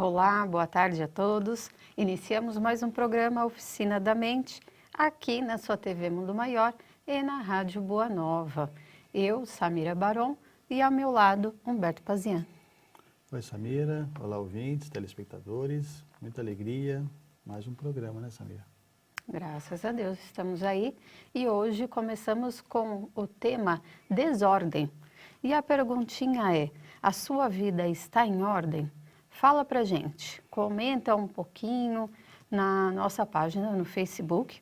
Olá, boa tarde a todos. Iniciamos mais um programa Oficina da Mente, aqui na sua TV Mundo Maior e na Rádio Boa Nova. Eu, Samira Baron, e ao meu lado, Humberto Pazian. Oi, Samira. Olá, ouvintes, telespectadores. Muita alegria. Mais um programa, né, Samira? Graças a Deus, estamos aí e hoje começamos com o tema desordem. E a perguntinha é, a sua vida está em ordem? Fala pra gente, comenta um pouquinho na nossa página no Facebook,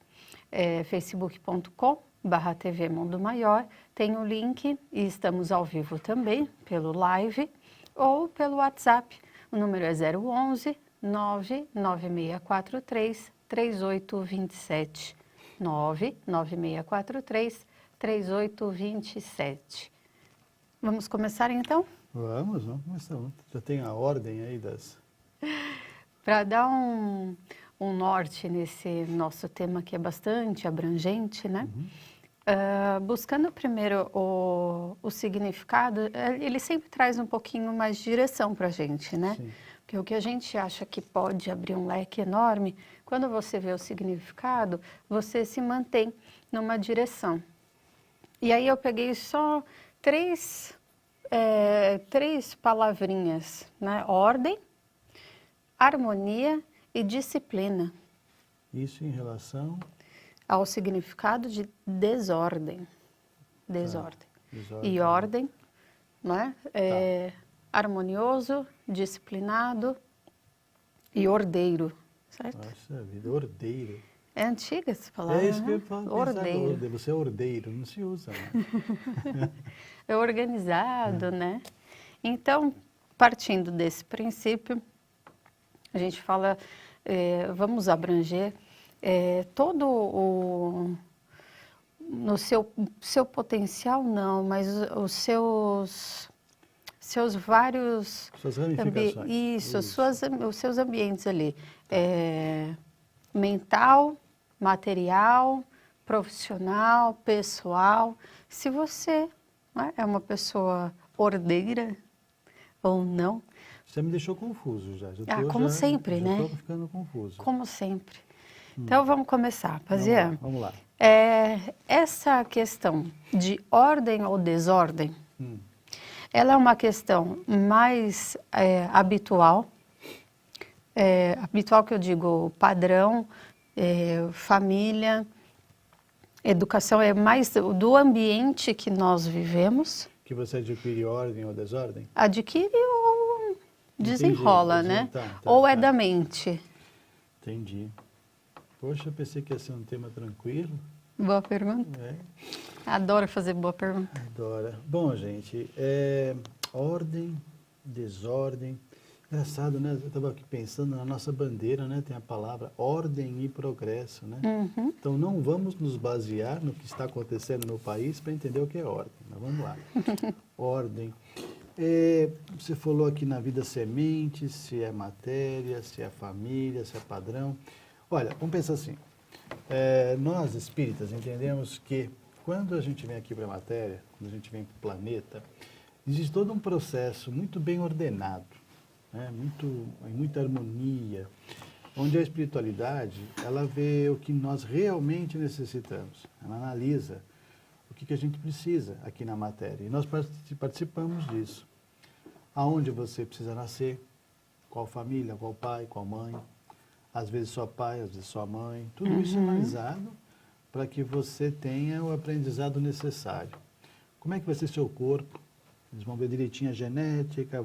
facebook.com/TV Mundo Maior, tem o link e estamos ao vivo também pelo live ou pelo WhatsApp. O número é 011 99643 3827 99643 3827. Vamos começar então? Vamos começar. Já tem a ordem aí das... Para dar um norte nesse nosso tema que é bastante abrangente, né? Buscando primeiro o significado, ele sempre traz um pouquinho mais de direção para a gente, né? Sim. Porque o que a gente acha que pode abrir um leque enorme, quando você vê o significado, você se mantém numa direção. E aí eu peguei só três palavrinhas, né? Ordem, harmonia e disciplina. Isso em relação... Ao significado de desordem. Desordem. Desordem. E ordem, né? Harmonioso, disciplinado e ordeiro, certo? Nossa vida, ordeiro. É antiga essa palavra, É isso que eu né? falo. Ordeiro. Você é ordeiro, não se usa, né? É organizado, né? Então, partindo desse princípio, a gente fala, vamos abranger todo no seu potencial não, mas os seus vários Suas ramificações. os seus ambientes ali, mental, material, profissional, pessoal. Se você, né, é uma pessoa ordeira ou não. Você me deixou confuso já. Como sempre, né? Já estou ficando confuso. Como sempre. Então vamos começar, Pazian. Vamos lá. Essa questão de ordem ou desordem, ela é uma questão mais habitual. Habitual que eu digo padrão, família, educação, é mais do ambiente que nós vivemos. Que você adquire ordem ou desordem? Adquire ou desenrola, né? Ou é da mente. Entendi. Poxa, eu pensei que ia ser um tema tranquilo. Boa pergunta. Adoro fazer boa pergunta. Adora. Bom, gente, ordem, desordem. Engraçado, né? Eu estava aqui pensando na nossa bandeira, né? Tem a palavra ordem e progresso, né? Então, não vamos nos basear no que está acontecendo no país para entender o que é ordem. Mas vamos lá. Ordem. Você falou aqui na vida semente, se é matéria, se é família, se é padrão. Olha, vamos pensar assim. Nós, espíritas, entendemos que quando a gente vem aqui para a matéria, quando a gente vem para o planeta, existe todo um processo muito bem ordenado, né? Em muita harmonia, onde a espiritualidade, ela vê o que nós realmente necessitamos. Ela analisa o que a gente precisa aqui na matéria. E nós participamos disso. Aonde você precisa nascer, qual família, qual pai, qual mãe, às vezes só pai, às vezes só mãe. Tudo isso é analisado para que você tenha o aprendizado necessário. Como é que vai ser seu corpo? Eles vão ver direitinho a genética,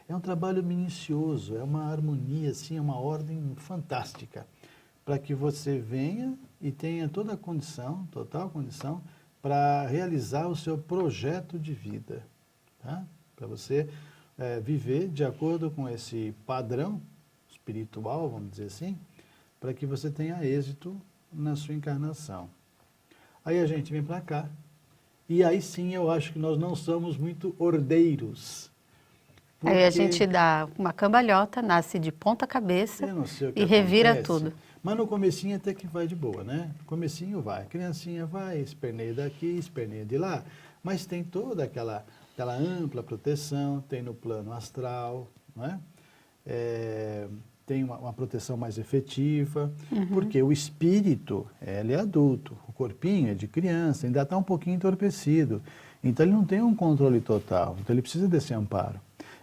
É um trabalho minucioso, é uma harmonia, assim, é uma ordem fantástica, para que você venha e tenha toda a condição, total condição, para realizar o seu projeto de vida, tá? Para você viver de acordo com esse padrão espiritual, vamos dizer assim, para que você tenha êxito na sua encarnação. Aí a gente vem para cá, e aí sim eu acho que nós não somos muito ordeiros. Porque... Aí a gente dá uma cambalhota, nasce de ponta cabeça e revira tudo. Mas no comecinho até que vai de boa, né? No comecinho vai, a criancinha vai, esperneia daqui, esperneia de lá, mas tem toda aquela ampla proteção, tem no plano astral, não é? tem uma proteção mais efetiva, porque o espírito, ele é adulto, o corpinho é de criança, ainda está um pouquinho entorpecido. Então ele não tem um controle total, então ele precisa desse amparo.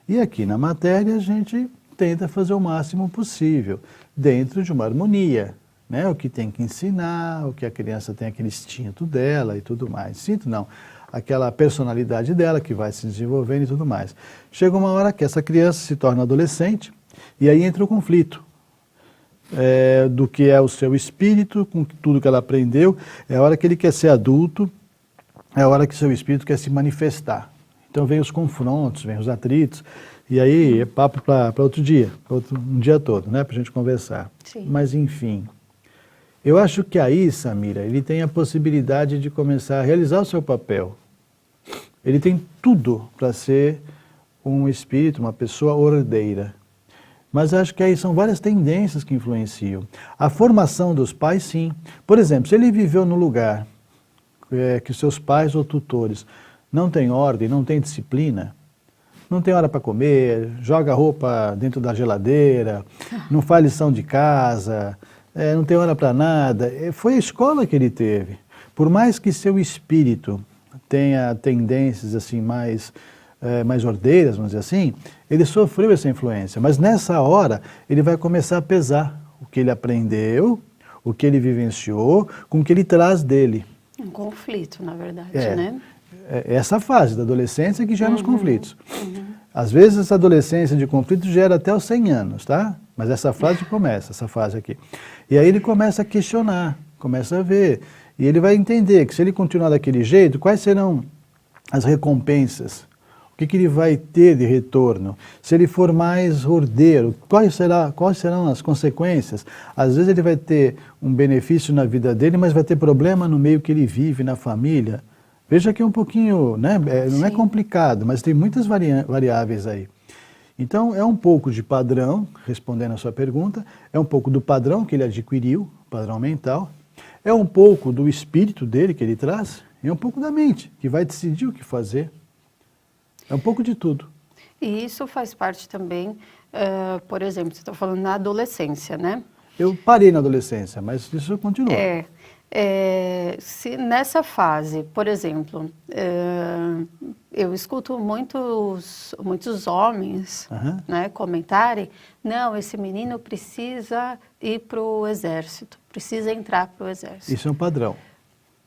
E aqui na matéria a gente tenta fazer o máximo possível, dentro de uma harmonia, né? O que tem que ensinar, o que a criança tem aquele instinto dela e tudo mais. Instinto não, aquela personalidade dela que vai se desenvolvendo e tudo mais. Chega uma hora que essa criança se torna adolescente e aí entra o conflito do que é o seu espírito com tudo que ela aprendeu. É a hora que ele quer ser adulto, é a hora que seu espírito quer se manifestar. Então vem os confrontos, vem os atritos, e aí é papo para outro dia, um dia todo, né, para a gente conversar. Sim. Mas enfim, eu acho que aí, Samira, ele tem a possibilidade de começar a realizar o seu papel. Ele tem tudo para ser um espírito, uma pessoa ordeira. Mas acho que aí são várias tendências que influenciam. A formação dos pais, sim. Por exemplo, se ele viveu no lugar que seus pais ou tutores não têm ordem, não têm disciplina, não tem hora para comer, joga roupa dentro da geladeira, não faz lição de casa, não tem hora para nada. Foi a escola que ele teve. Por mais que seu espírito tenha tendências assim mais ordeiras, vamos dizer assim, ele sofreu essa influência. Mas nessa hora ele vai começar a pesar o que ele aprendeu, o que ele vivenciou, com o que ele traz dele. Um conflito, na verdade, né? Essa fase da adolescência que gera os conflitos. Às vezes essa adolescência de conflito gera até os 100 anos, tá? Mas essa fase começa, essa fase aqui. E aí ele começa a questionar, começa a ver. E ele vai entender que se ele continuar daquele jeito, quais serão as recompensas? O que ele vai ter de retorno? Se ele for mais ordeiro, quais serão as consequências? Às vezes ele vai ter um benefício na vida dele, mas vai ter problema no meio que ele vive, na família. Veja que é um pouquinho, né? Não é complicado, mas tem muitas variáveis aí. Então, é um pouco de padrão, respondendo a sua pergunta, é um pouco do padrão que ele adquiriu, padrão mental, é um pouco do espírito dele que ele traz, e é um pouco da mente, que vai decidir o que fazer. É um pouco de tudo. E isso faz parte também, por exemplo, você está falando na adolescência, né? Eu parei na adolescência, mas isso continua. Se nessa fase, por exemplo, eu escuto muitos homens né, comentarem, não, esse menino precisa ir para o exército, precisa entrar para o exército. Isso é um padrão.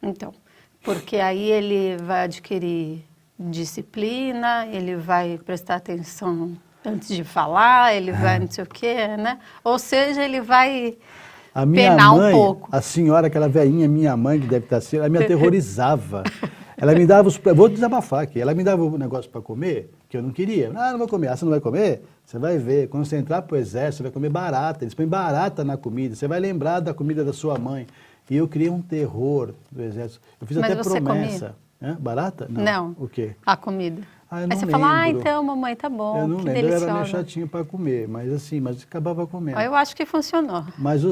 Então, porque aí ele vai adquirir disciplina, ele vai prestar atenção antes de falar, ele vai não sei o quê, né? Ou seja, ele vai penar um pouco. A senhora, aquela velhinha, minha mãe, que deve estar assim, ela me aterrorizava. Ela me dava vou desabafar aqui, ela me dava um negócio para comer, que eu não queria. Não vou comer. Você não vai comer? Você vai ver. Quando você entrar para o exército, você vai comer barata. Eles põem barata na comida. Você vai lembrar da comida da sua mãe. E eu criei um terror do exército. Eu fiz até promessa. Barata? Não. O quê? A comida. Eu aí você fala, então, mamãe, tá bom, eu não que lembro, deliciosa. eu era meio chatinho para comer, mas acabava comendo. Eu acho que funcionou. Mas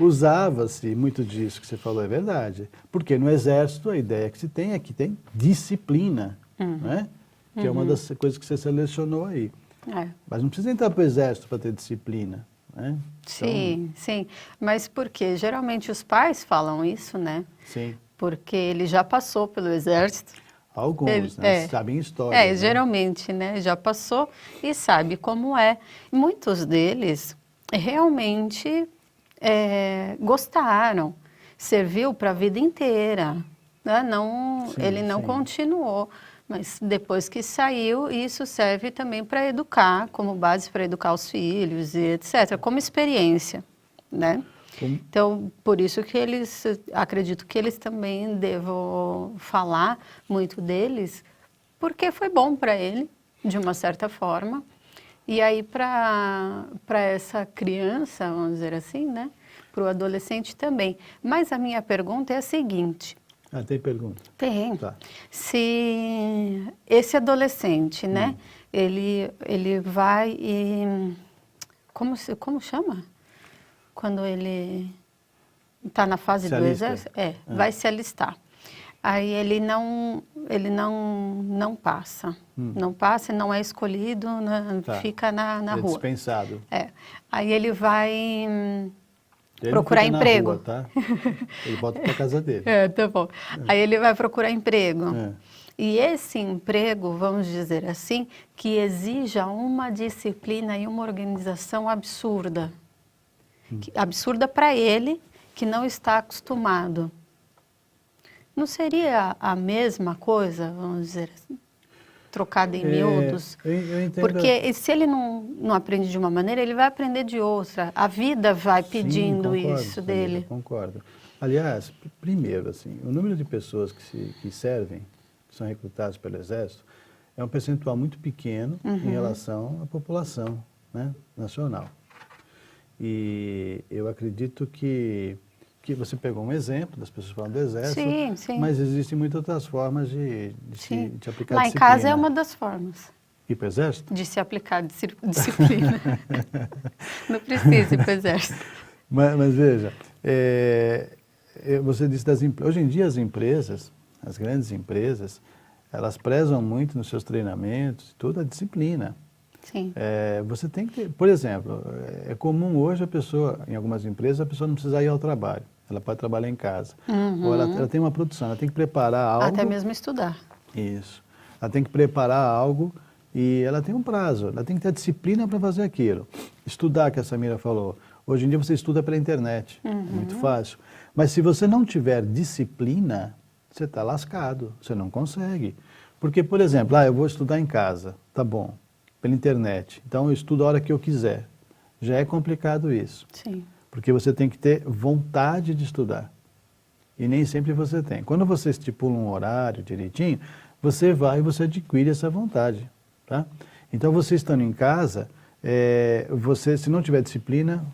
usava-se muito disso que você falou, é verdade. Porque no exército a ideia que se tem é que tem disciplina, né? Que é uma das coisas que você selecionou aí. Mas não precisa entrar para o exército para ter disciplina, né? Sim, sim. Mas por quê? Geralmente os pais falam isso, né? Sim. Porque ele já passou pelo exército. Alguns, né? Sabem história. Né? Geralmente, né? Já passou e sabe como é. Muitos deles realmente gostaram, serviu para a vida inteira. Né? Ele não continuou, mas depois que saiu, isso serve também para educar, como base para educar os filhos e etc., como experiência, né? Então, por isso que acredito que eles também devam falar muito deles, porque foi bom para ele, de uma certa forma. E aí, para essa criança, vamos dizer assim, né? Para o adolescente também. Mas a minha pergunta é a seguinte. Tem pergunta? Tem. Tá. Se esse adolescente, né? Ele vai e... Como chama? Quando ele está na fase do exército, vai se alistar. aí ele não passa. Não passa, não é escolhido, né? Tá. Fica na É rua. dispensado. Aí ele vai Ele procurar não fica emprego. na rua, tá? Ele volta para casa dele. Tá bom. Aí ele vai procurar emprego. É. E esse emprego, vamos dizer assim, que exija uma disciplina e uma organização absurda. Absurda para ele, que não está acostumado. Não seria a mesma coisa, vamos dizer assim, trocada em miúdos? Eu entendo. Porque se ele não aprende de uma maneira, ele vai aprender de outra. A vida vai pedindo Sim, concordo, isso Samira, dele. Concordo. Aliás, primeiro, assim, o número de pessoas que servem, que são recrutadas pelo Exército, é um percentual muito pequeno em relação à população, né, nacional. E eu acredito que você pegou um exemplo das pessoas falando do Exército, Sim, sim. mas existem muitas outras formas de aplicar Lá disciplina. em casa é uma das formas Ir para o Exército? de se aplicar disciplina. Não precisa ir para o Exército. Mas veja, você disse hoje em dia as empresas, as grandes empresas, elas prezam muito nos seus treinamentos, toda a disciplina. Sim. Você tem que ter, por exemplo, é comum hoje a pessoa, em algumas empresas, a pessoa não precisa ir ao trabalho, ela pode trabalhar em casa. Ou ela tem uma produção, ela tem que preparar algo. Até mesmo estudar. Isso. Ela tem que preparar algo e ela tem um prazo, ela tem que ter disciplina para fazer aquilo. Estudar, que a Samira falou. Hoje em dia você estuda pela internet, é muito fácil. Mas se você não tiver disciplina, você está lascado, você não consegue. Porque, por exemplo, eu vou estudar em casa, tá bom, pela internet. Então eu estudo a hora que eu quiser. Já é complicado isso. Sim. Porque você tem que ter vontade de estudar. E nem sempre você tem. Quando você estipula um horário direitinho, você vai e você adquire essa vontade. Tá? Então você estando em casa, você, se não tiver disciplina,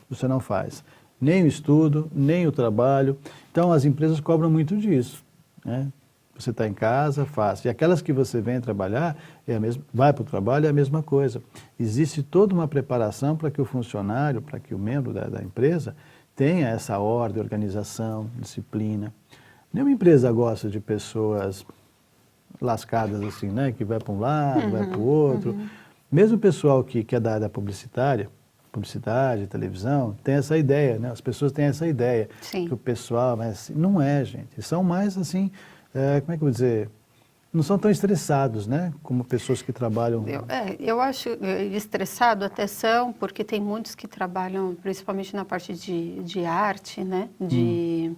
você não faz. Nem o estudo, nem o trabalho. Então as empresas cobram muito disso. Né? Você está em casa, faz. E aquelas que você vem trabalhar, vai para o trabalho, é a mesma coisa. Existe toda uma preparação para que o funcionário, para que o membro da empresa tenha essa ordem, organização, disciplina. Nenhuma empresa gosta de pessoas lascadas assim, né? Que vai para um lado, vai para o outro. Mesmo o pessoal que é da área publicidade, televisão, tem essa ideia, né? As pessoas têm essa ideia. Sim. Que o pessoal, mas assim, não é, gente. São mais assim, como é que eu vou dizer? Não são tão estressados, né? Como pessoas que trabalham... Eu acho estressado até são, porque tem muitos que trabalham, principalmente na parte de arte, né? De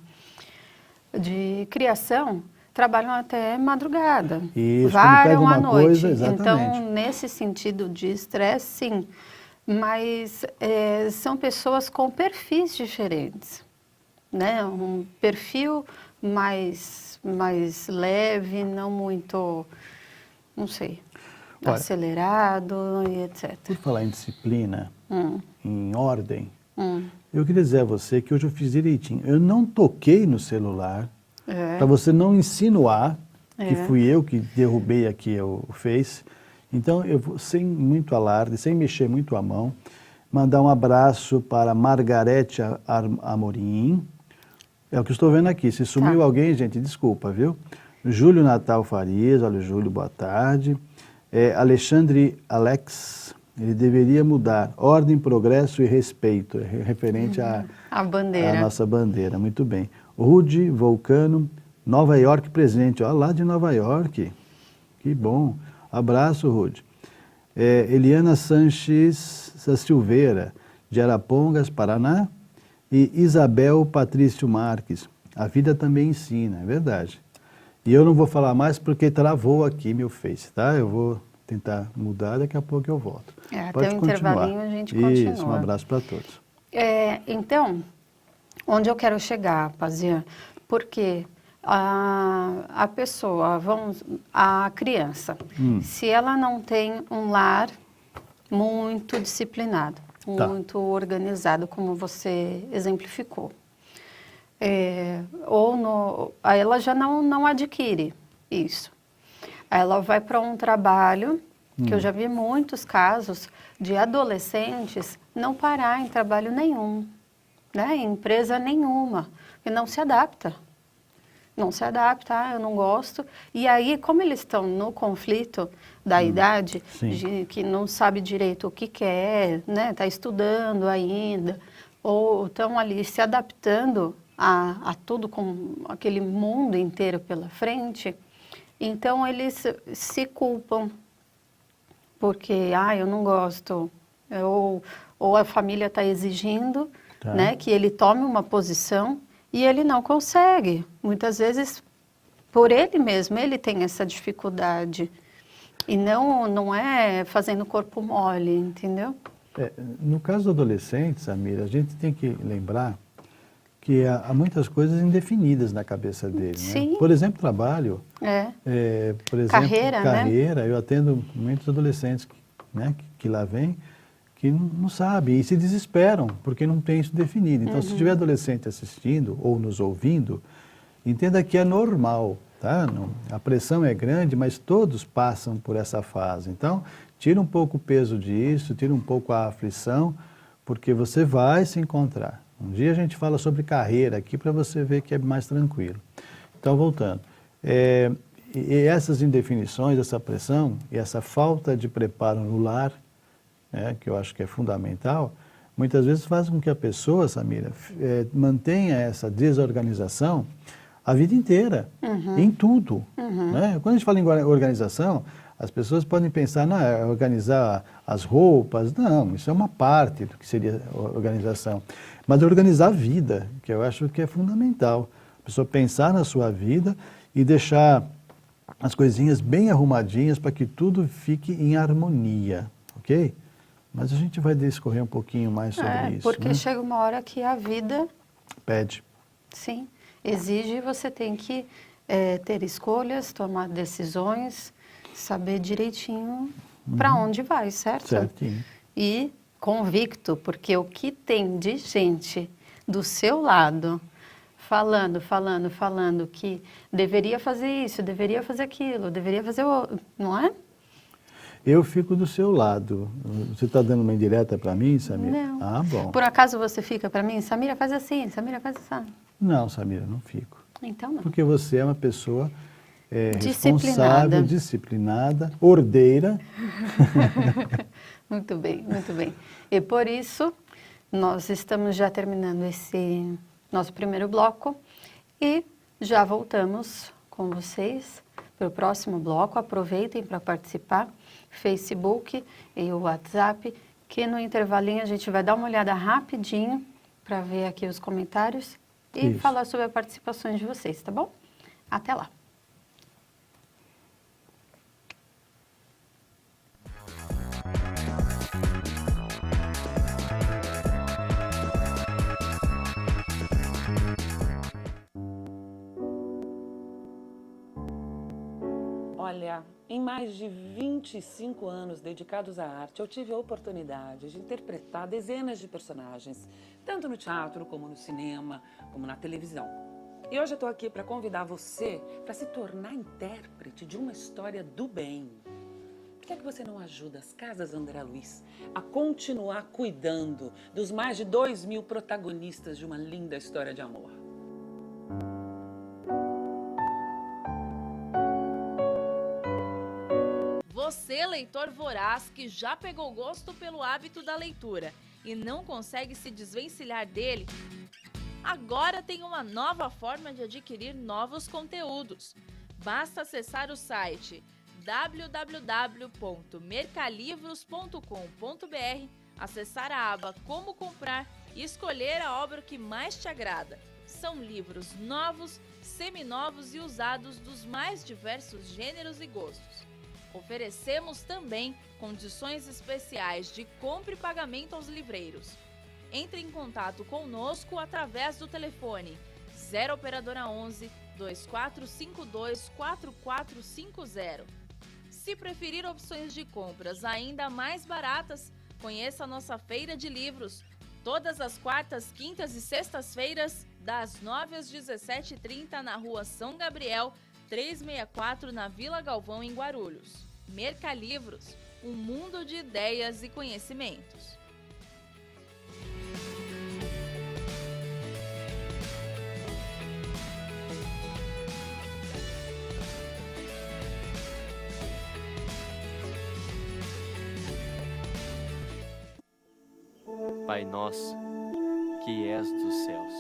criação, trabalham até madrugada. Isso, varam à noite. Coisa, exatamente. Então, nesse sentido de estresse, sim. Mas são pessoas com perfis diferentes, né? Um perfil mais leve, não muito, não sei, acelerado e etc. Por falar em disciplina, em ordem, eu queria dizer a você que hoje eu fiz direitinho. Eu não toquei no celular, para você não insinuar que fui eu que derrubei aqui o Face. Então, eu vou, sem muito alarde, sem mexer muito a mão, mandar um abraço para Margarete Amorim. É o que eu estou vendo aqui. Se sumiu alguém, gente, desculpa, viu? Júlio Natal Farias, olha o Júlio, boa tarde. Alexandre Alex, ele deveria mudar. Ordem, progresso e respeito, referente à nossa bandeira. Muito bem. Rude Vulcano, Nova York presente. Olha lá de Nova York. Que bom. Abraço, Rude. Eliana Sanches Silveira, de Arapongas, Paraná. E Isabel Patrício Marques. A vida também ensina, é verdade. E eu não vou falar mais porque travou aqui meu Face, tá? Eu vou tentar mudar, daqui a pouco eu volto. Pode até um intervalinho a gente continua. Isso, um abraço para todos. Então, onde eu quero chegar, Pazia? Porque a pessoa, a criança, se ela não tem um lar muito disciplinado, muito organizado, como você exemplificou, aí ela já não adquire isso. Aí ela vai para um trabalho, que eu já vi muitos casos de adolescentes não parar em trabalho nenhum, né? Em empresa nenhuma, e não se adapta. não se adapta, eu não gosto. E aí, como eles estão no conflito da idade, que não sabe direito o que quer, né? Está estudando ainda, ou estão ali se adaptando a tudo com aquele mundo inteiro pela frente, então eles se culpam, porque, eu não gosto, ou a família está exigindo, né, que ele tome uma posição e ele não consegue. Muitas vezes, por ele mesmo, ele tem essa dificuldade. E não é fazendo corpo mole, entendeu? No caso do adolescente, Samira, a gente tem que lembrar que há muitas coisas indefinidas na cabeça dele. Sim. Né? Por exemplo, trabalho. Por exemplo, carreira. Né? Eu atendo muitos adolescentes que lá vêm, que não sabem e se desesperam, porque não tem isso definido. Então, se tiver adolescente assistindo ou nos ouvindo, entenda que é normal, tá? A pressão é grande, mas todos passam por essa fase. Então, tira um pouco o peso disso, tira um pouco a aflição, porque você vai se encontrar. Um dia a gente fala sobre carreira aqui para você ver que é mais tranquilo. Então, voltando. E essas indefinições, essa pressão e essa falta de preparo no lar, que eu acho que é fundamental, muitas vezes faz com que a pessoa, Samira, mantenha essa desorganização a vida inteira, em tudo. Né? Quando a gente fala em organização, as pessoas podem pensar, não, é organizar as roupas. Não, isso é uma parte do que seria organização. Mas organizar a vida, que eu acho que é fundamental. A pessoa pensar na sua vida e deixar as coisinhas bem arrumadinhas para que tudo fique em harmonia, ok? Mas a gente vai discorrer um pouquinho mais sobre isso. Porque chega uma hora que a vida... pede. Sim, exige, você tem que ter escolhas, tomar decisões, saber direitinho para onde vai, certo? Certinho. E convicto, porque o que tem de gente do seu lado falando que deveria fazer isso, deveria fazer aquilo, deveria fazer o... não é? Eu fico do seu lado. Você está dando uma indireta para mim, Samira? Não. Ah, bom. Por acaso você fica para mim? Samira, faz assim, Samira, faz assim. Não, Samira, não fico. Então não. Porque você é uma pessoa disciplinada. responsável, disciplinada, ordeira. Muito bem, muito bem. E por isso, nós estamos já terminando esse nosso primeiro bloco e já voltamos com vocês para o próximo bloco. Aproveitem para participar, Facebook e o WhatsApp, que no intervalinho a gente vai dar uma olhada rapidinho para ver aqui os comentários e falar sobre as participações de vocês, tá bom? Até lá. Olha, em mais de 25 anos dedicados à arte, eu tive a oportunidade de interpretar dezenas de personagens, tanto no teatro, como no cinema, como na televisão. E hoje eu estou aqui para convidar você para se tornar intérprete de uma história do bem. Por que é que você não ajuda as Casas André Luiz a continuar cuidando dos mais de 2.000 protagonistas de uma linda história de amor? Você, leitor voraz, que já pegou gosto pelo hábito da leitura e não consegue se desvencilhar dele, agora tem uma nova forma de adquirir novos conteúdos. Basta acessar o site www.mercalivros.com.br, acessar a aba Como Comprar e escolher a obra que mais te agrada. São livros novos, seminovos e usados dos mais diversos gêneros e gostos. Oferecemos também condições especiais de compra e pagamento aos livreiros. Entre em contato conosco através do telefone 0 operadora 11 2452 4450. Se preferir opções de compras ainda mais baratas, conheça a nossa feira de livros, todas as quartas, quintas e sextas-feiras, das 9 às 17h30 na Rua São Gabriel, 364 na Vila Galvão, em Guarulhos. Mercalivros, um mundo de ideias e conhecimentos. Pai nosso, que és dos céus.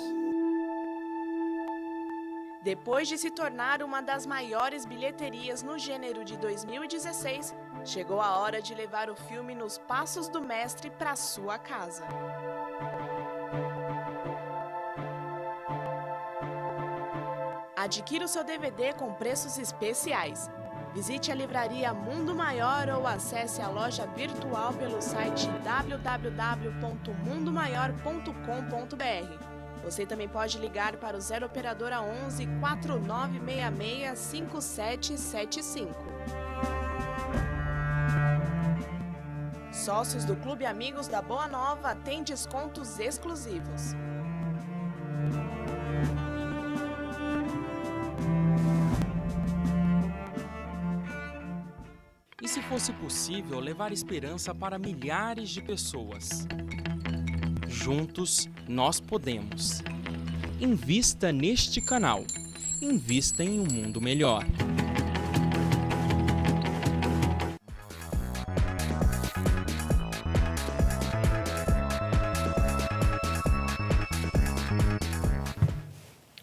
Depois de se tornar uma das maiores bilheterias no gênero de 2016, chegou a hora de levar o filme Nos Passos do Mestre para sua casa. Adquira o seu DVD com preços especiais. Visite a livraria Mundo Maior ou acesse a loja virtual pelo site www.mundomaior.com.br. Você também pode ligar para o 0 Operadora 11 4966 5775. Sócios do Clube Amigos da Boa Nova têm descontos exclusivos. E se fosse possível levar esperança para milhares de pessoas? Juntos, nós podemos. Invista neste canal. Invista em um mundo melhor.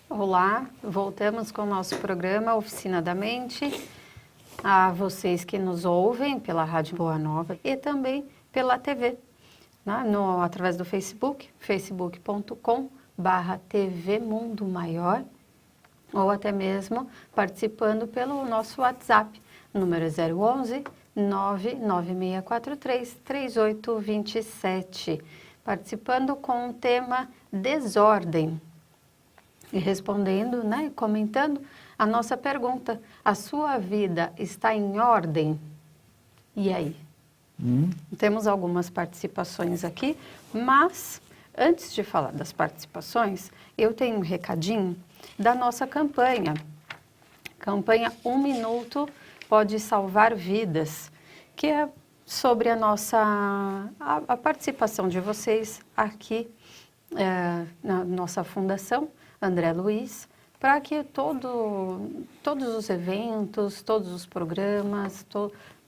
Olá, voltamos com o nosso programa Oficina da Mente. A vocês que nos ouvem pela Rádio Boa Nova e também pela TV, né? Através do Facebook, facebook.com/TV Mundo Maior, ou até mesmo participando pelo nosso WhatsApp, número 011 99643 3827, participando com o tema desordem e respondendo, né, comentando a nossa pergunta: a sua vida está em ordem? E aí? Temos algumas participações aqui, mas antes de falar das participações, eu tenho um recadinho da nossa campanha. Campanha 1 Minuto Pode Salvar Vidas, que é sobre a nossa participação de vocês aqui na nossa fundação, André Luiz, para que todos os eventos, todos os programas,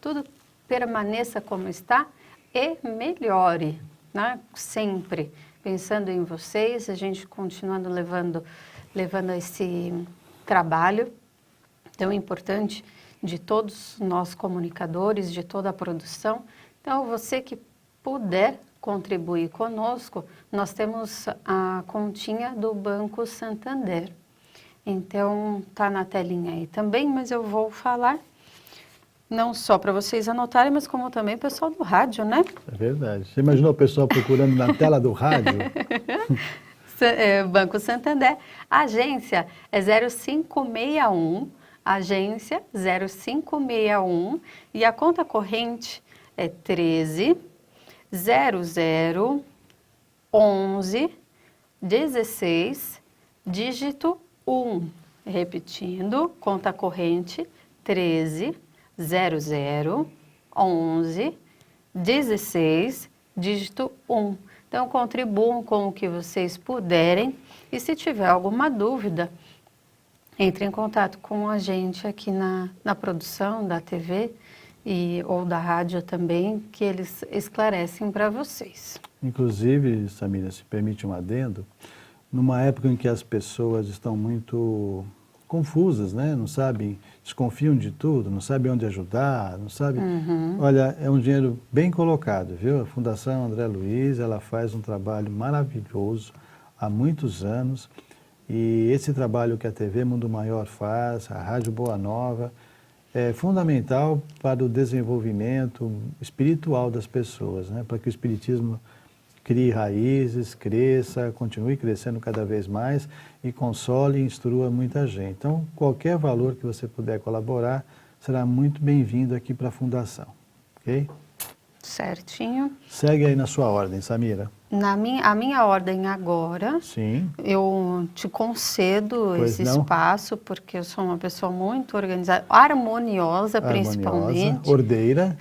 tudo permaneça como está e melhore, né? Sempre pensando em vocês, a gente continuando levando esse trabalho tão importante de todos nós comunicadores, de toda a produção. Então, você que puder contribuir conosco, nós temos a continha do Banco Santander. Então, tá na telinha aí também, mas eu vou falar não só para vocês anotarem, mas como também o pessoal do rádio, né? É verdade. Você imaginou o pessoal procurando na tela do rádio? Banco Santander, a agência é 0561, agência 0561, e a conta corrente é 13 00 11 16, dígito 1. Repetindo, conta corrente 13 00 11 16, dígito 1. Então, contribuam com o que vocês puderem e se tiver alguma dúvida, entre em contato com a gente aqui na produção da TV ou da rádio também, que eles esclarecem para vocês. Inclusive, Samira, se permite um adendo, numa época em que as pessoas estão muito confusas, né? Não sabem, desconfiam de tudo, não sabem onde ajudar, não sabem... Olha, é um dinheiro bem colocado, viu? A Fundação André Luiz, ela faz um trabalho maravilhoso há muitos anos, e esse trabalho que a TV Mundo Maior faz, a Rádio Boa Nova, é fundamental para o desenvolvimento espiritual das pessoas, né? Para que o espiritismo crie raízes, cresça, continue crescendo cada vez mais e console e instrua muita gente. Então, qualquer valor que você puder colaborar será muito bem-vindo aqui para a Fundação, ok? Certinho. Segue aí na sua ordem, Samira. A minha ordem agora, Sim. eu te concedo Pois esse não. espaço, porque eu sou uma pessoa muito organizada, harmoniosa principalmente. Ordeira.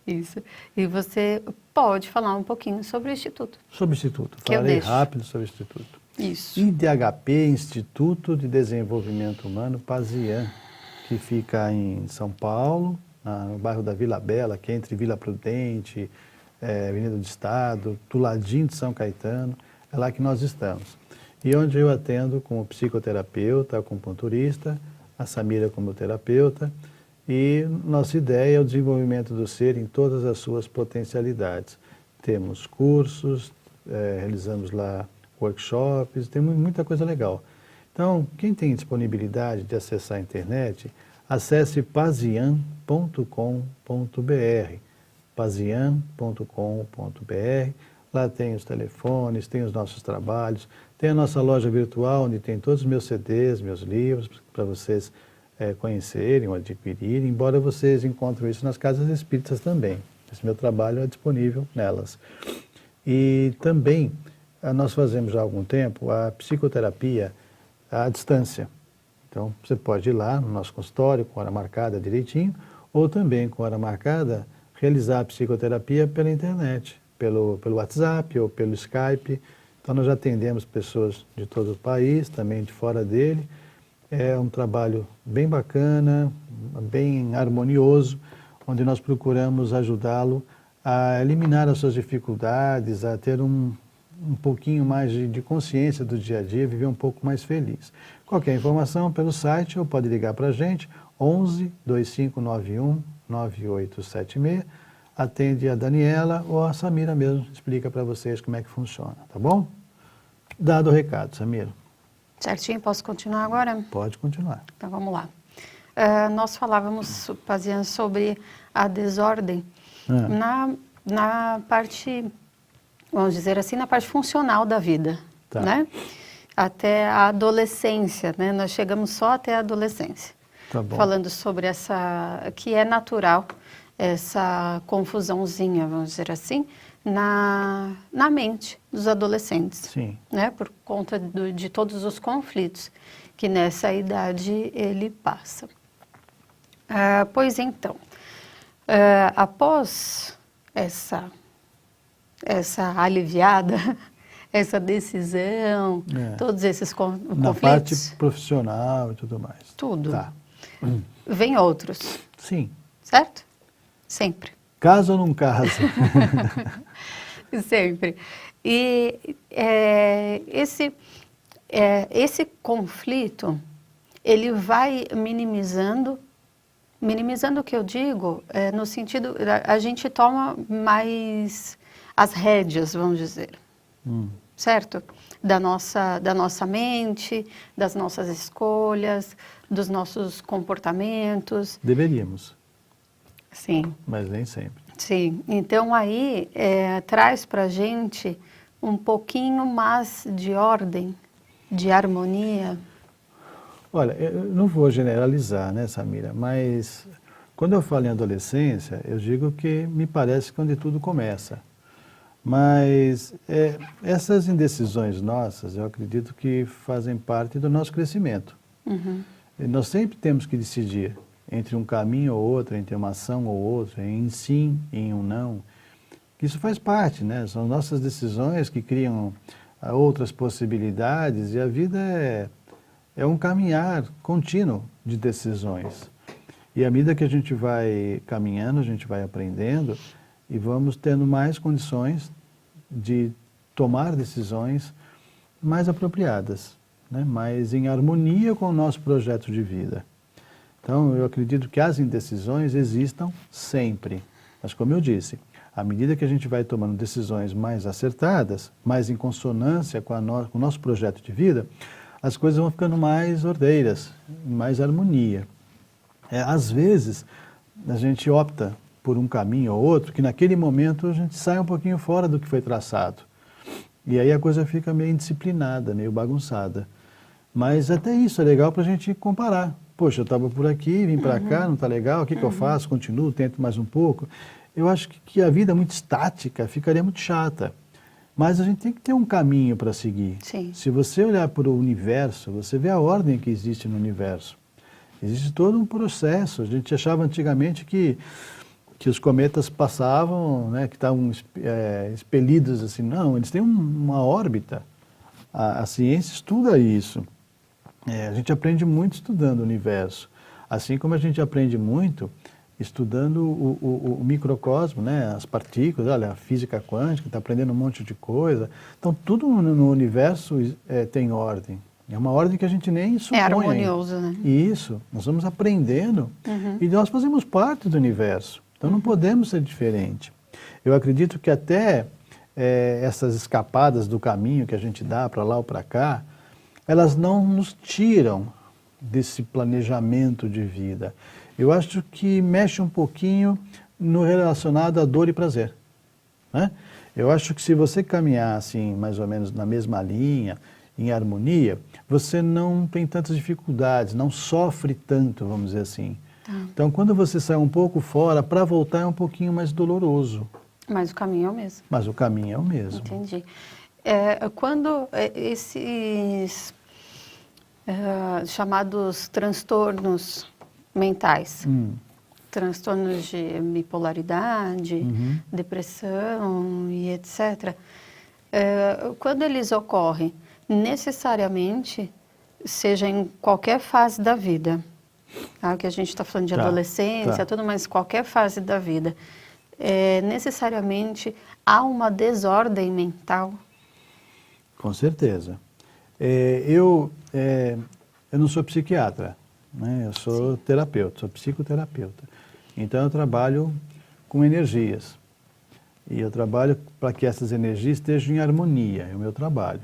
Isso. E você pode falar um pouquinho sobre o Instituto. Sobre o Instituto. Que eu Falarei deixo. rápido sobre o Instituto. Isso. IDHP, Instituto de Desenvolvimento Humano Pazian, que fica em São Paulo, no bairro da Vila Bela, que é entre Vila Prudente, Avenida do Estado, do ladinho de São Caetano, é lá que nós estamos. E onde eu atendo como psicoterapeuta, acupunturista, a Samira como terapeuta, e nossa ideia é o desenvolvimento do ser em todas as suas potencialidades. Temos cursos, realizamos lá workshops, tem muita coisa legal. Então, quem tem disponibilidade de acessar a internet, acesse pazian.com.br, pazian.com.br. Lá tem os telefones, tem os nossos trabalhos, tem a nossa loja virtual, onde tem todos os meus CDs, meus livros, para vocês conhecerem ou adquirirem, embora vocês encontrem isso nas casas espíritas também. Esse meu trabalho é disponível nelas. E também nós fazemos já há algum tempo a psicoterapia à distância. Então, você pode ir lá no nosso consultório, com hora marcada direitinho, ou também com hora marcada, realizar a psicoterapia pela internet, pelo WhatsApp ou pelo Skype. Então, nós já atendemos pessoas de todo o país, também de fora dele. É um trabalho bem bacana, bem harmonioso, onde nós procuramos ajudá-lo a eliminar as suas dificuldades, a ter um pouquinho mais de consciência do dia a dia, viver um pouco mais feliz. Qualquer informação pelo site ou pode ligar para a gente, 11 2591 9876. Atende a Daniela ou a Samira mesmo, explica para vocês como é que funciona, tá bom? Dado o recado, Samira. Certinho, posso continuar agora? Pode continuar. Então vamos lá. Nós falávamos, Pazian, sobre a desordem na parte, vamos dizer assim, na parte funcional da vida, Tá. né? Até a adolescência, né? Nós chegamos só até a adolescência. Tá bom. Falando sobre essa, que é natural, essa confusãozinha, vamos dizer assim, na mente dos adolescentes. Sim. Né? Por conta de todos os conflitos que nessa idade ele passa. Pois então, após essa aliviada, essa decisão, todos esses conflitos... Na parte profissional e tudo mais. Tudo. Tá. Vem outros, Sim. certo? Sempre. Casa ou não casa? Sempre. E esse conflito, ele vai minimizando o que eu digo, no sentido, a gente toma mais as rédeas, vamos dizer, certo? Da nossa mente, das nossas escolhas, dos nossos comportamentos. Deveríamos, Sim. mas nem sempre. Sim, então aí traz para a gente um pouquinho mais de ordem, de harmonia. Olha, eu não vou generalizar, né, Samira, mas quando eu falo em adolescência, eu digo que me parece que é onde tudo começa. Mas essas indecisões nossas, eu acredito que fazem parte do nosso crescimento. E nós sempre temos que decidir entre um caminho ou outro, entre uma ação ou outra, em sim e em um não. Isso faz parte, né? São nossas decisões que criam outras possibilidades e a vida é um caminhar contínuo de decisões. E à medida que a gente vai caminhando, a gente vai aprendendo e vamos tendo mais condições de tomar decisões mais apropriadas, né? Mais em harmonia com o nosso projeto de vida. Então, eu acredito que as indecisões existam sempre. Mas, como eu disse, à medida que a gente vai tomando decisões mais acertadas, mais em consonância com o nosso projeto de vida, as coisas vão ficando mais ordeiras, mais harmonia. Às vezes, a gente opta por um caminho ou outro, que naquele momento a gente sai um pouquinho fora do que foi traçado. E aí a coisa fica meio indisciplinada, meio bagunçada. Mas até isso é legal para a gente comparar. Poxa, eu estava por aqui, vim para cá, não está legal, o que eu faço? Continuo, tento mais um pouco. Eu acho que a vida muito estática ficaria muito chata. Mas a gente tem que ter um caminho para seguir. Sim. Se você olhar para o universo, você vê a ordem que existe no universo. Existe todo um processo. A gente achava antigamente que os cometas passavam, né, que estavam expelidos assim. Não, eles têm uma órbita. A ciência estuda isso. A gente aprende muito estudando o universo. Assim como a gente aprende muito estudando o microcosmo, né? As partículas, olha, a física quântica, está aprendendo um monte de coisa. Então, tudo no universo tem ordem. É uma ordem que a gente nem supõe. É harmonioso, né? Isso, nós vamos aprendendo e nós fazemos parte do universo. Então, não podemos ser diferente. Eu acredito que até essas escapadas do caminho que a gente dá para lá ou para cá, elas não nos tiram desse planejamento de vida. Eu acho que mexe um pouquinho no relacionado a dor e prazer, né? Eu acho que se você caminhar assim, mais ou menos na mesma linha, em harmonia, você não tem tantas dificuldades, não sofre tanto, vamos dizer assim. Tá. Então, quando você sai um pouco fora, para voltar é um pouquinho mais doloroso. Mas o caminho é o mesmo. Mas o caminho é o mesmo. Entendi. Quando esses chamados transtornos mentais, transtornos de bipolaridade, depressão e etc., quando eles ocorrem, necessariamente, seja em qualquer fase da vida, tá? Que a gente está falando de adolescência, tudo, mas qualquer fase da vida, necessariamente há uma desordem mental? Com certeza. Eu não sou psiquiatra, né? Eu sou terapeuta, sou psicoterapeuta. Então eu trabalho com energias. E eu trabalho para que essas energias estejam em harmonia, é o meu trabalho.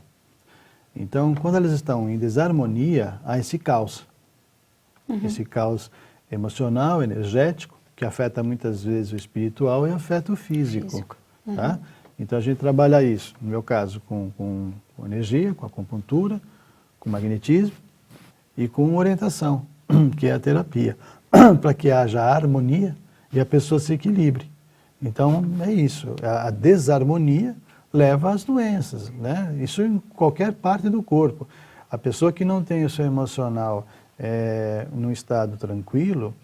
Então, quando elas estão em desarmonia, há esse caos. Esse caos emocional, energético, que afeta muitas vezes o espiritual e afeta o físico. Tá? Então a gente trabalha isso, no meu caso, com energia, com acupuntura, com magnetismo e com orientação, que é a terapia, para que haja harmonia e a pessoa se equilibre. Então é isso, a desarmonia leva às doenças, né? Isso em qualquer parte do corpo. A pessoa que não tem o seu emocional num estado tranquilo,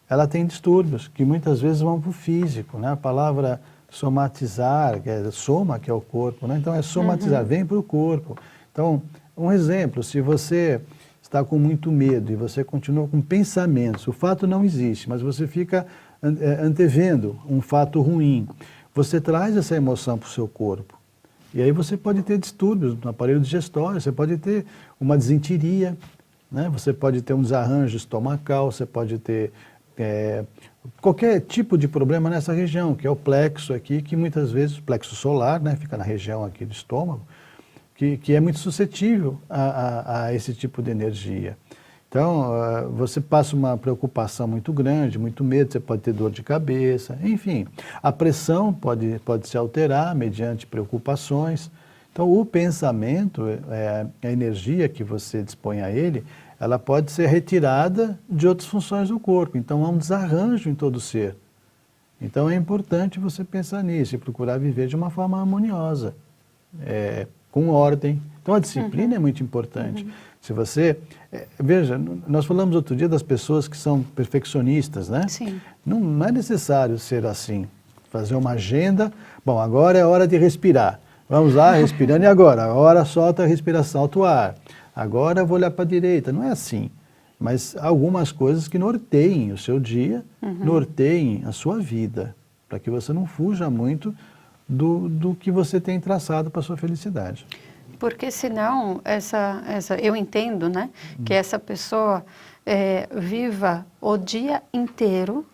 ela tem distúrbios que muitas vezes vão para o físico, né? A palavra somatizar, soma, que é o corpo, né? Então é somatizar, vem para o corpo. Então, um exemplo, se você está com muito medo e você continua com pensamentos, o fato não existe, mas você fica antevendo um fato ruim, você traz essa emoção para o seu corpo. E aí você pode ter distúrbios no aparelho digestório, você pode ter uma desinteria, né? Você pode ter um desarranjo estomacal, você pode ter qualquer tipo de problema nessa região, que é o plexo aqui, que muitas vezes, o plexo solar, né, fica na região aqui do estômago, que é muito suscetível a esse tipo de energia. Então, você passa uma preocupação muito grande, muito medo, você pode ter dor de cabeça, enfim. A pressão pode se alterar mediante preocupações. Então, o pensamento, a energia que você dispõe a ele, ela pode ser retirada de outras funções do corpo. Então, há um desarranjo em todo o ser. Então, é importante você pensar nisso e procurar viver de uma forma harmoniosa, com ordem. Então, a disciplina é muito importante. Se você... veja, nós falamos outro dia das pessoas que são perfeccionistas, né? Sim. Não é necessário ser assim. Fazer uma agenda. Bom, agora é hora de respirar. Vamos lá, respirando. E agora? Agora solta a respiração, solta o ar. Agora eu vou olhar para a direita. Não é assim. Mas algumas coisas que norteiem o seu dia, norteiem a sua vida, para que você não fuja muito do que você tem traçado para a sua felicidade. Porque senão, eu entendo, né, que essa pessoa viva o dia inteiro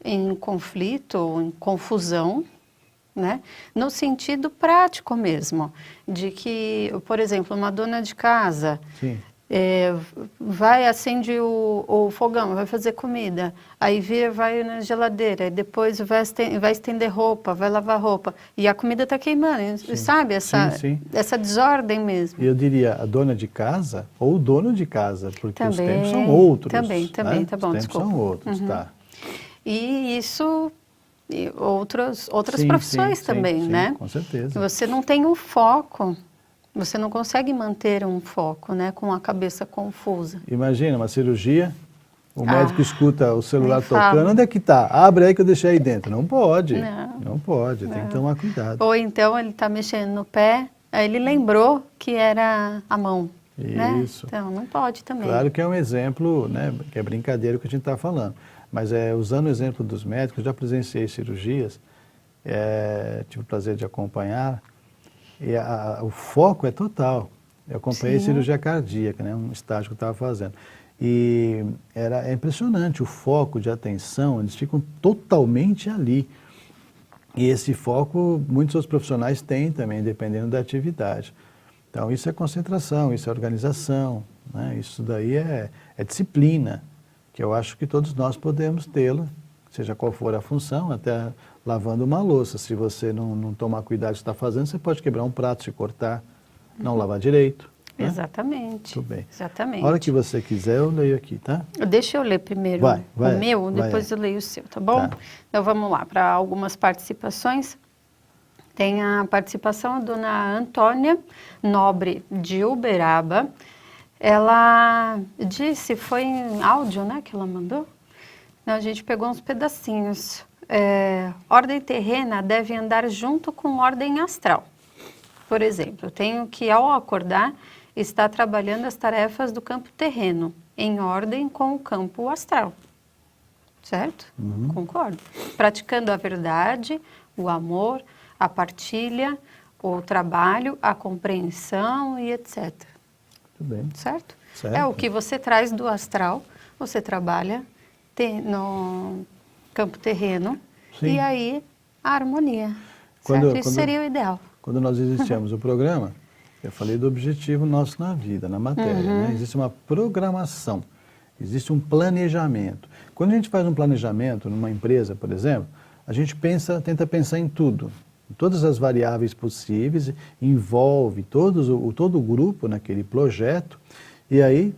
em conflito, em confusão, né, no sentido prático mesmo, de que, por exemplo, uma dona de casa vai, acende o fogão, vai fazer comida, aí vai na geladeira, e depois vai estender roupa, vai lavar roupa, e a comida está queimando, sabe? Essa desordem mesmo. Eu diria a dona de casa ou o dono de casa, porque os tempos são outros. Também, né? tá bom, os tempos desculpa. são outros, tá. E isso, outras profissões também, né? Com certeza. Você não tem um foco. Você não consegue manter um foco, né, com a cabeça confusa. Imagina uma cirurgia, o médico escuta o celular tocando, fala. onde é que está? Abre aí que eu deixei aí dentro. Não pode, Não pode, tem que tomar cuidado. Ou então ele está mexendo no pé, aí ele lembrou que era a mão. Isso. Né? Então não pode também. Claro que é um exemplo, né, que é brincadeira que a gente está falando. Mas usando o exemplo dos médicos, eu já presenciei cirurgias, tive o prazer de acompanhar, e o foco é total. Eu acompanhei cirurgia cardíaca, né, um estágio que eu estava fazendo. E é impressionante o foco de atenção, eles ficam totalmente ali. E esse foco muitos outros profissionais têm também, dependendo da atividade. Então isso é concentração, isso é organização, né? Isso daí é disciplina, que eu acho que todos nós podemos tê-la, seja qual for a função, até lavando uma louça. Se você não tomar cuidado do que está fazendo, você pode quebrar um prato, se cortar, não lavar direito. Né? Exatamente. Tudo bem. Exatamente. A hora que você quiser, eu leio aqui, tá? Deixa eu ler primeiro o meu, depois eu leio o seu, tá bom? Tá. Então vamos lá, para algumas participações. Tem a participação da dona Antônia Nobre de Uberaba. Ela disse, foi em áudio, né, que ela mandou? Não, a gente pegou uns pedacinhos. Ordem terrena deve andar junto com ordem astral. Por exemplo, eu tenho que, ao acordar, estar trabalhando as tarefas do campo terreno, em ordem com o campo astral. Certo? Concordo. Praticando a verdade, o amor, a partilha, o trabalho, a compreensão e etc. Tudo bem. Certo? Certo. É o que você traz do astral, você trabalha no campo terreno. Sim. E aí a harmonia. Isso seria o ideal. Quando nós iniciamos o programa, eu falei do objetivo nosso na vida, na matéria. Né? Existe uma programação, existe um planejamento. Quando a gente faz um planejamento numa empresa, por exemplo, a gente tenta pensar em tudo, em todas as variáveis possíveis, envolve todo o grupo naquele projeto e aí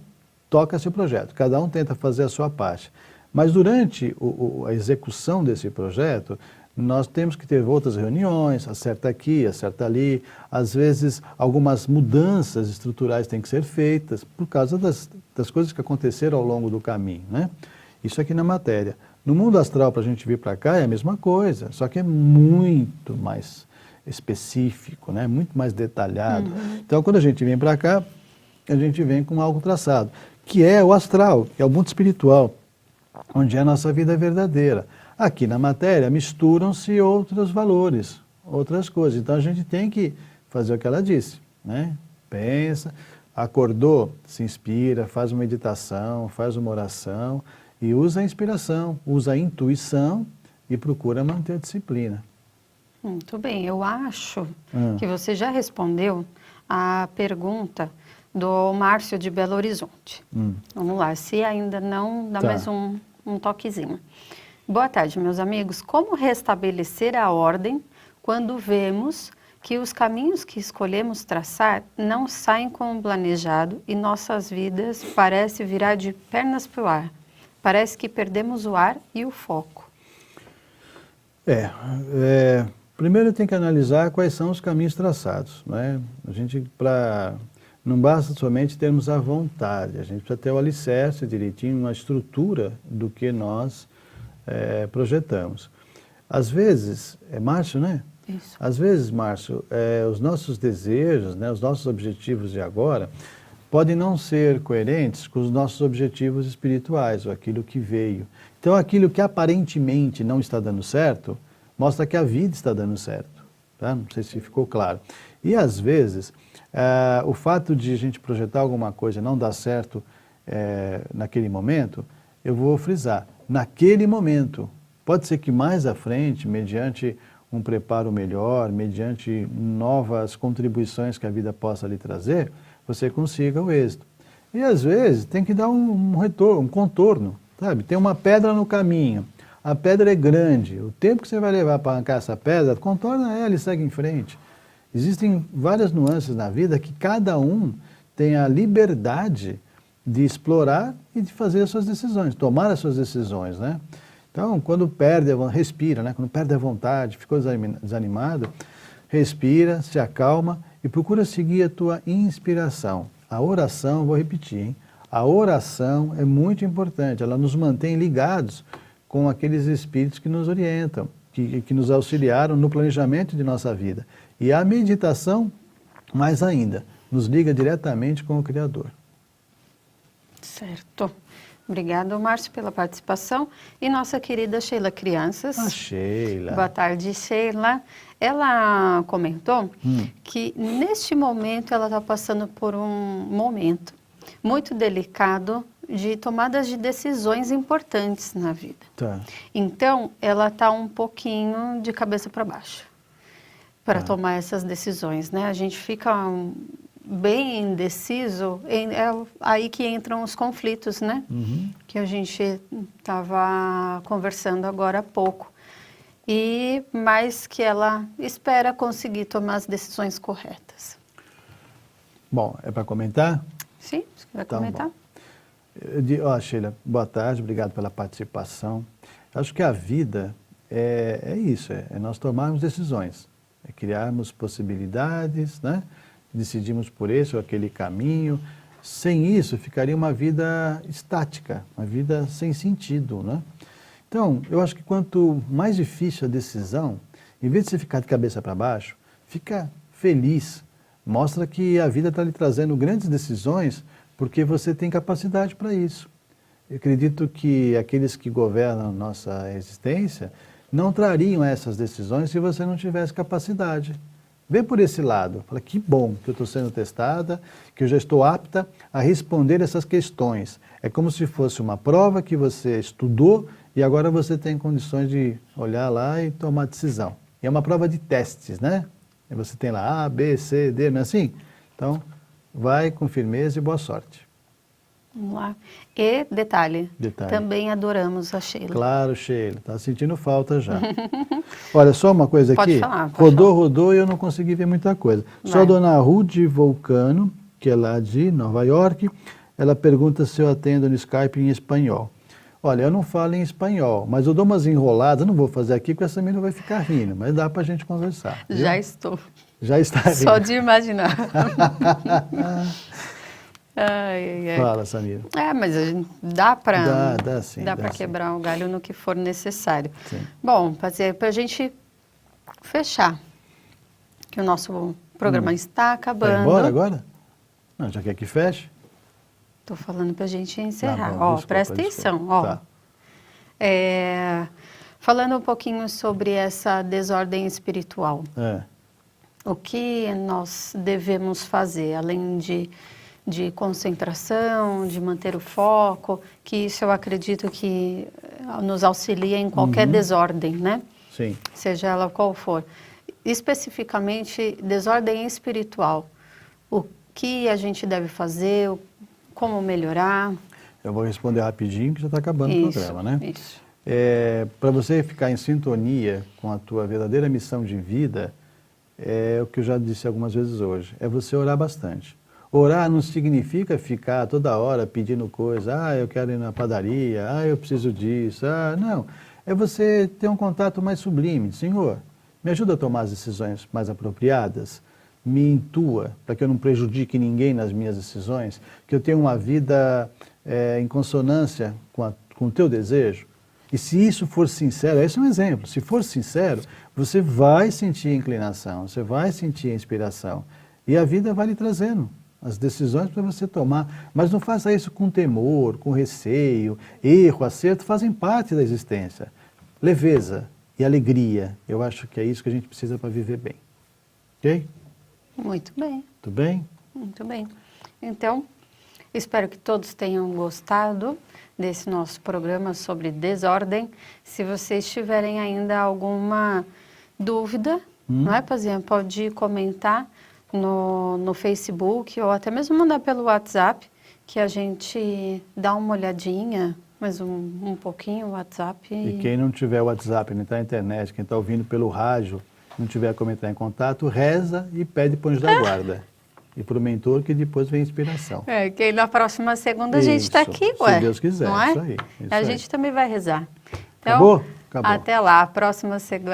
toca-se o projeto. Cada um tenta fazer a sua parte. Mas durante a execução desse projeto, nós temos que ter outras reuniões, acerta aqui, acerta ali. Às vezes, algumas mudanças estruturais têm que ser feitas por causa das coisas que aconteceram ao longo do caminho. Né? Isso aqui na matéria. No mundo astral, para a gente vir para cá, é a mesma coisa, só que é muito mais específico, né? Muito mais detalhado. Então, quando a gente vem para cá, a gente vem com algo traçado, que é o astral, que é o mundo espiritual, onde é a nossa vida verdadeira. Aqui na matéria misturam-se outros valores, outras coisas. Então a gente tem que fazer o que ela disse, né? Pensa, acordou, se inspira, faz uma meditação, faz uma oração e usa a inspiração, usa a intuição e procura manter a disciplina. Muito bem, eu acho que você já respondeu a pergunta do Márcio de Belo Horizonte. Vamos lá, se ainda não, dá mais um toquezinho. Boa tarde, meus amigos. Como restabelecer a ordem quando vemos que os caminhos que escolhemos traçar não saem como planejado e nossas vidas parecem virar de pernas para o ar? Parece que perdemos o ar e o foco. Primeiro tem que analisar quais são os caminhos traçados. Né? Não basta somente termos a vontade, a gente precisa ter o alicerce direitinho, uma estrutura do que nós projetamos. Às vezes, Márcio, né? Isso. Às vezes, Márcio, os nossos desejos, né, os nossos objetivos de agora, podem não ser coerentes com os nossos objetivos espirituais, ou aquilo que veio. Então, aquilo que aparentemente não está dando certo, mostra que a vida está dando certo. Tá? Não sei se ficou claro. E, às vezes, o fato de a gente projetar alguma coisa e não dar certo naquele momento, eu vou frisar, naquele momento. Pode ser que mais à frente, mediante um preparo melhor, mediante novas contribuições que a vida possa lhe trazer, você consiga o êxito. E às vezes tem que dar um retorno, um contorno, sabe? Tem uma pedra no caminho, a pedra é grande, o tempo que você vai levar para arrancar essa pedra, contorna ela e segue em frente. Existem várias nuances na vida que cada um tem a liberdade de explorar e de fazer as suas decisões, tomar as suas decisões, né? Então, quando respira, né? Quando perde a vontade, ficou desanimado, respira, se acalma e procura seguir a tua inspiração. A oração, vou repetir, hein? A oração é muito importante, ela nos mantém ligados com aqueles espíritos que nos orientam, que nos auxiliaram no planejamento de nossa vida. E a meditação, mais ainda, nos liga diretamente com o Criador. Certo. Obrigada, Márcio, pela participação. E nossa querida Sheila Crianças. A Sheila. Boa tarde, Sheila. Ela comentou que neste momento ela está passando por um momento muito delicado de tomadas de decisões importantes na vida. Tá. Então, ela está um pouquinho de cabeça para baixo para tomar essas decisões, né? A gente fica bem indeciso, é aí que entram os conflitos, né? Que a gente estava conversando agora há pouco. E mais que ela espera conseguir tomar as decisões corretas. Bom, é para comentar? Sim, você vai Então, comentar? Sheila, boa tarde, obrigado pela participação. Acho que a vida é isso, é nós tomarmos decisões, é criarmos possibilidades, né? Decidimos por esse ou aquele caminho. Sem isso, ficaria uma vida estática, uma vida sem sentido, né? Então, eu acho que quanto mais difícil a decisão, em vez de você ficar de cabeça para baixo, fica feliz. Mostra que a vida está lhe trazendo grandes decisões porque você tem capacidade para isso. Eu acredito que aqueles que governam nossa existência não trariam essas decisões se você não tivesse capacidade. Vê por esse lado, fala que bom que eu estou sendo testada, que eu já estou apta a responder essas questões. É como se fosse uma prova que você estudou e agora você tem condições de olhar lá e tomar decisão. E é uma prova de testes, né? E você tem lá A, B, C, D, não é assim? Então, vai com firmeza e boa sorte. Vamos lá. E detalhe, também adoramos a Sheila. Claro, Sheila, está sentindo falta já. Olha, só uma coisa pode aqui. Falar, rodou e eu não consegui ver muita coisa. Vai. Só a dona Ruth Volcano, que é lá de Nova York, ela pergunta se eu atendo no Skype em espanhol. Olha, eu não falo em espanhol, mas eu dou umas enroladas, não vou fazer aqui porque essa menina vai ficar rindo, mas dá para a gente conversar. Viu? Já estou. Já está rindo. Só de imaginar. Ai. Fala, Samira. Mas a gente dá para dá para quebrar o galho no que for necessário. Sim. Bom, para a gente fechar, que o nosso programa está acabando. Vai embora agora? Não, já quer que feche? Estou falando para a gente encerrar. Tá bom, Presta atenção. Tá. Falando um pouquinho sobre essa desordem espiritual. O que nós devemos fazer, além de concentração, de manter o foco, que isso eu acredito que nos auxilia em qualquer desordem, né? Sim. Seja ela qual for. Especificamente, desordem espiritual. O que a gente deve fazer, como melhorar? Eu vou responder rapidinho, que já está acabando o programa, né? Isso. Para você ficar em sintonia com a tua verdadeira missão de vida, é o que eu já disse algumas vezes hoje, é você orar bastante. Orar não significa ficar toda hora pedindo coisa, eu quero ir na padaria, eu preciso disso, não. É você ter um contato mais sublime. Senhor, me ajuda a tomar as decisões mais apropriadas, me intua para que eu não prejudique ninguém nas minhas decisões, que eu tenha uma vida em consonância com o teu desejo. E se isso for sincero, esse é um exemplo, se for sincero, você vai sentir a inclinação, você vai sentir a inspiração. E a vida vai lhe trazendo as decisões para você tomar. Mas não faça isso com temor, com receio, erro, acerto, fazem parte da existência. Leveza e alegria, eu acho que é isso que a gente precisa para viver bem. Ok? Muito bem. Tudo bem? Muito bem. Então, espero que todos tenham gostado desse nosso programa sobre desordem. Se vocês tiverem ainda alguma dúvida, não é, Pazinha? Pode comentar no Facebook ou até mesmo mandar pelo WhatsApp, que a gente dá uma olhadinha, mais um pouquinho o WhatsApp. E quem não tiver o WhatsApp, não está na internet, quem está ouvindo pelo rádio, não tiver como entrar em contato, reza e pede para o anjo da guarda. E para o mentor que depois vem a inspiração. Que na próxima segunda a gente está aqui, se Deus quiser, não é? Isso aí. A gente também vai rezar. Então, Acabou? Acabou. Até lá,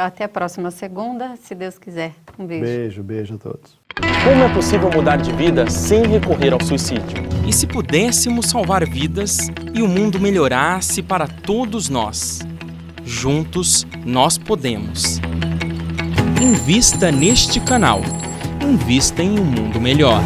até a próxima segunda, se Deus quiser. Um beijo. Beijo a todos. Como é possível mudar de vida sem recorrer ao suicídio? E se pudéssemos salvar vidas e o mundo melhorasse para todos nós? Juntos, nós podemos. Invista neste canal. Invista em um mundo melhor.